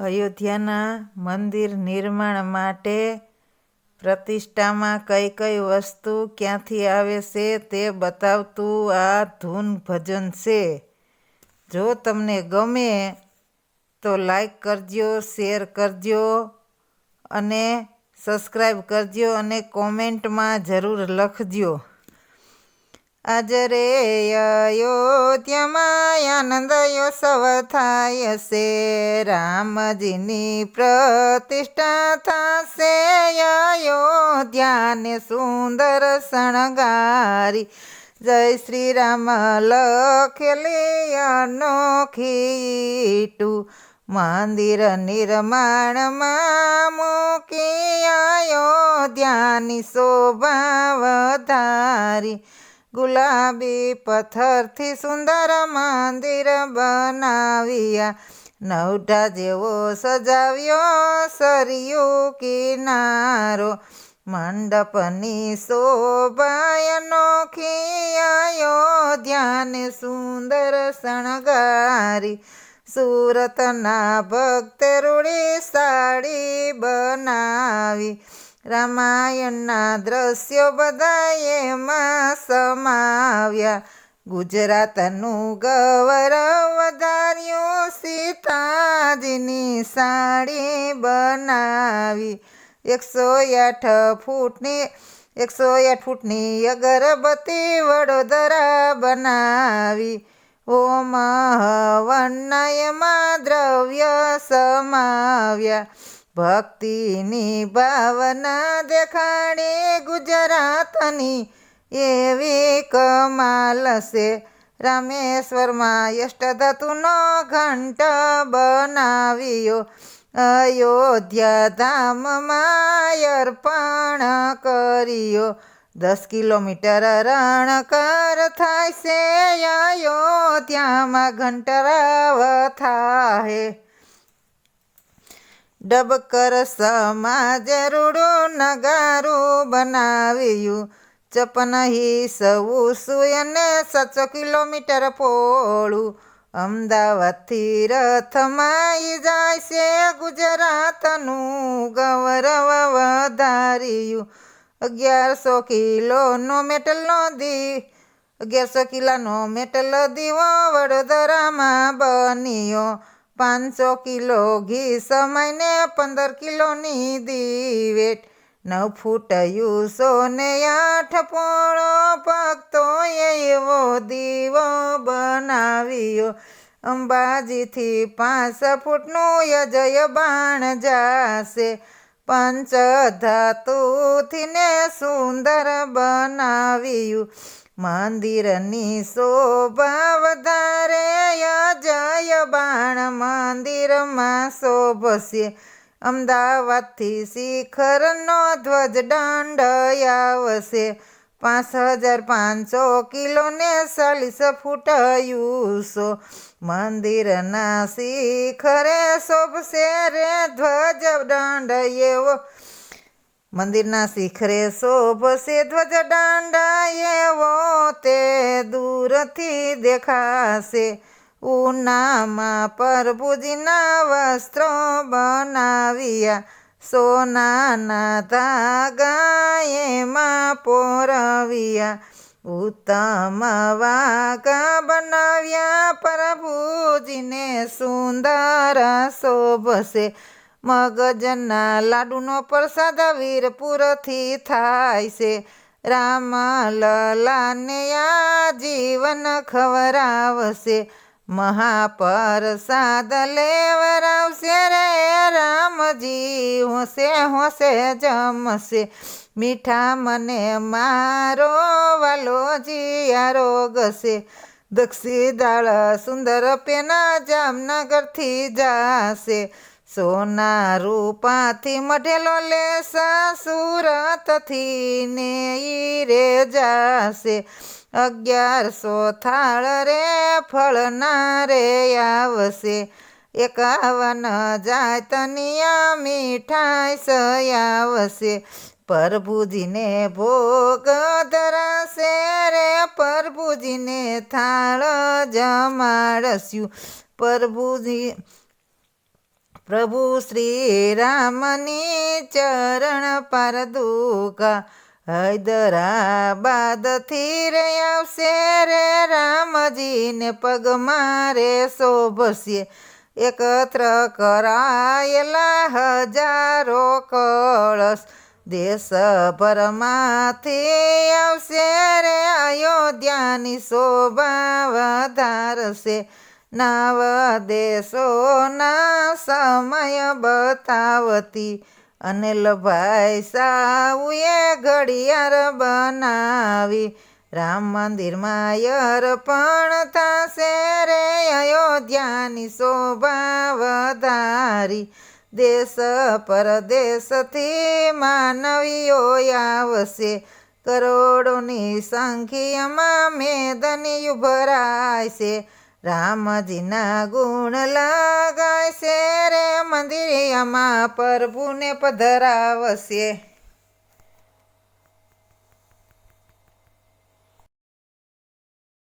અયોધ્યાના મંદિર નિર્માણ માટે પ્રતિષ્ઠામાં કઈ કઈ વસ્તુ ક્યાંથી આવે છે તે બતાવતું આ ધૂન ભજન છે. જો તમને ગમે તો લાઈક કરજો, શેર કરજો અને સબસ્ક્રાઈબ કરજો અને કોમેન્ટમાં જરૂર લખજો. આજ રે અયોધ્યામાં આનંદ ઉત્સવ થાય છે, રામજીની પ્રતિષ્ઠા થશે. અયોધ્યાને સુંદર શણગારી જય શ્રી રામ લખેલી અનોખી ઈટું મંદિર નિર્માણમાં મૂકી અયોધ્યાની શોભા વધારી. ગુલાબી પથ્થરથી સુંદર મંદિર બનાવ્યા, નવઢા જેવો સજાવ્યો સરયુ કિનારો. મંડપની શોભા અનોખી અયોધ્યાને સુંદર શણગારી. સુરતના ભક્તે રૂડી સાડી બનાવી, રામાયણના દ્રશ્યો બધા એમાં સમાવ્યા. ગુજરાતનું ગૌરવ વધાર્યું, સીતાજીની સાડી બનાવી. 108 ફૂટની અગરબત્તી વડોદરા બનાવી. ઓમ હવનના એમાં દ્રવ્ય સમાવ્યા, ભક્તિની ભાવના દેખાડી. ગુજરાતની એવી કમાલ છે, રામેશ્વરમાં અષ્ટધાતુનો ઘંટ બનાવ્યો. અયોધ્યા ધામમાં અર્પણ કર્યો. 10 કિલોમીટર રણકર થાય છે, અયોધ્યામાં ઘંટરાવ થાય. ડબકર સમાજે રૂડું નગારું બનાવ્યું, 56 હિસ ઊંચું અને 700 કિલોમીટર પહોળું. અમદાવાદથી રથમાં જાય છે, ગુજરાતનું ગૌરવ વધાર્યું. 1100 કિલોનો મેટલ દીવો વડોદરામાં બન્યો. 500 કિલો ઘી સમાઈને 15 કિલોની દિવેટ. 9 ફૂટ ઊંચો ને 8 પહોળો ભક્તોએ એવો દીવો બનાવ્યો. અંબાજીથી 5 ફૂટનું અજય બાણ જાશે, પંચધાતુથી ને સુંદર બનાવ્યું. મંદિરની શોભા વધારે, અજય બાણ મંદિરમાં શોભશે. અમદાવાદથી શિખરનો ધ્વજદંડ આવશે, 5500 કિલો ને 40 ફૂટ ઊંચો. મંદિરના શિખરે શોભશે રે ધ્વજદંડ એવો. મંદિરના શિખરે શોભશે ધ્વજદંડ એવો, તે દૂરથી દેખાશે. ઉનામાં પ્રભુજીના વસ્ત્રો બનાવ્યા, સોનાના ધાગા એમાં પોરવ્યા. ઉત્તમ વાઘા બનાવ્યા, પ્રભુજીને સુંદર શોભશે. મગજના લાડુનો પ્રસાદ વીરપુરથી થાય છે, રામલલાને આ જીવન ખવરાવશે. મહાપ્રસાદ લેવરાવશે રે રામજી, હોંશે જમશે. મીઠા મને મારો વાલોજી આરોગશે. દક્ષી દાળ સુંદર પેના જામનગરથી જાશે, સોના રૂપાથી મઢેલો લેસ સુરતથી ને ઈ રે જાશે. 1100 થાળ રે ફળના રે આવશે, 51 જાતની મીઠાઈ આવશે. પ્રભુજીને ભોગ ધરાશે રે, પ્રભુજીને થાળ જમાડસ્યું. પ્રભુ શ્રી રામની ચરણ પારદુકા હૈદરાબાદથી રે આવશે રે રામજીને પગમાં રે શોભશે એકત્ર કરાયેલા હજારો કળશ દેશભરમાંથી આવશે રે અયોધ્યાની શોભા વધારશે નવ દેશોના સમય બતાવતી અનિલભાઈ સાઉએ ઘડિયાળ બનાવી રામ મંદિરમાં અર્પણ થશે રે અયોધ્યાની શોભા વધારી દેશ પરદેશથી માનવીઓ આવશે કરોડોની સંખ્યામાં મેદની ભરાય છે રામજીના ગુણ લગાય છે રે મંદિરમાં પ્રભુને પધરાવશે